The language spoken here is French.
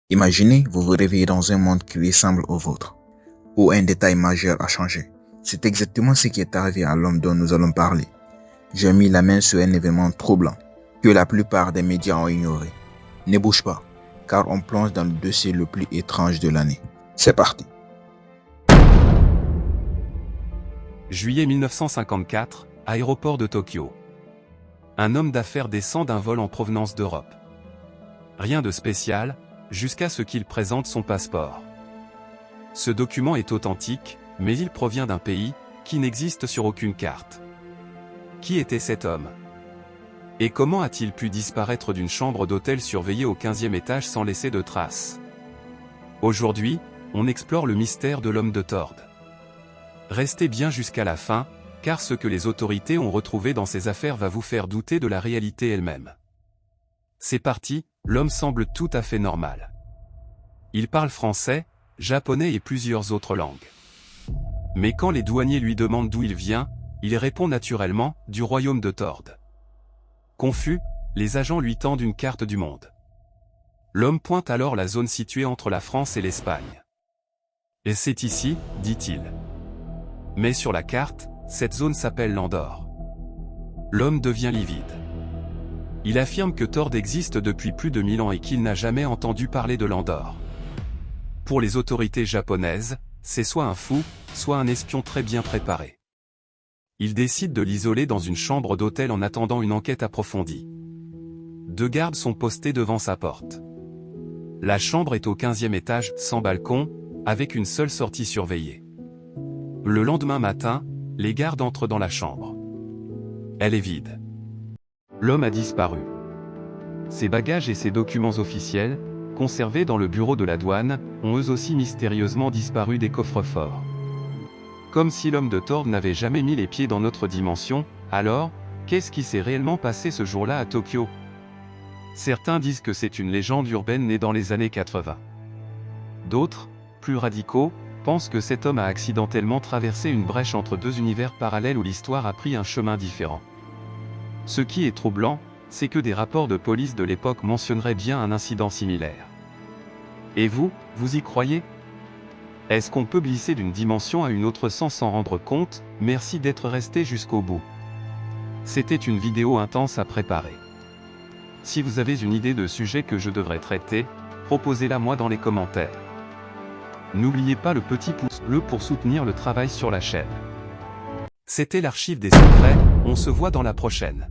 Imaginez, vous vous réveillez dans un monde qui ressemble au vôtre, où un détail majeur a changé. C'est exactement ce qui est arrivé à l'homme dont nous allons parler. J'ai mis la main sur un événement troublant, que la plupart des médias ont ignoré. Ne bouge pas, car on plonge dans le dossier le plus étrange de l'année. C'est parti. Juillet 1954, aéroport de Tokyo. Un homme d'affaires descend d'un vol en provenance d'Europe. Rien de spécial, jusqu'à ce qu'il présente son passeport. Ce document est authentique, mais il provient d'un pays qui n'existe sur aucune carte. Qui était cet homme? Et comment a-t-il pu disparaître d'une chambre d'hôtel surveillée au 15e étage sans laisser de traces? Aujourd'hui, on explore le mystère de l'homme de Torde. Restez bien jusqu'à la fin, car ce que les autorités ont retrouvé dans ces affaires va vous faire douter de la réalité elle-même. C'est parti, l'homme semble tout à fait normal. Il parle français, japonais et plusieurs autres langues. Mais quand les douaniers lui demandent d'où il vient, il répond naturellement, du royaume de Torde. Confus, les agents lui tendent une carte du monde. L'homme pointe alors la zone située entre la France et l'Espagne. Et c'est ici, dit-il. Mais sur la carte, cette zone s'appelle l'Andorre. L'homme devient livide. Il affirme que Torde existe depuis plus de 1000 ans et qu'il n'a jamais entendu parler de l'Andorre. Pour les autorités japonaises, c'est soit un fou, soit un espion très bien préparé. Il décide de l'isoler dans une chambre d'hôtel en attendant une enquête approfondie. 2 gardes sont postés devant sa porte. La chambre est au 15e étage, sans balcon, avec une seule sortie surveillée. Le lendemain matin, les gardes entrent dans la chambre. Elle est vide. L'homme a disparu. Ses bagages et ses documents officiels, conservés dans le bureau de la douane, ont eux aussi mystérieusement disparu des coffres-forts. Comme si l'homme de Torde n'avait jamais mis les pieds dans notre dimension, alors, qu'est-ce qui s'est réellement passé ce jour-là à Tokyo? Certains disent que c'est une légende urbaine née dans les années 80. D'autres, plus radicaux, pensent que cet homme a accidentellement traversé une brèche entre 2 univers parallèles où l'histoire a pris un chemin différent. Ce qui est troublant, c'est que des rapports de police de l'époque mentionneraient bien un incident similaire. Et vous, vous y croyez? Est-ce qu'on peut glisser d'une dimension à une autre sans s'en rendre compte? Merci d'être resté jusqu'au bout. C'était une vidéo intense à préparer. Si vous avez une idée de sujet que je devrais traiter, proposez-la moi dans les commentaires. N'oubliez pas le petit pouce bleu pour soutenir le travail sur la chaîne. C'était l'archive des secrets, on se voit dans la prochaine.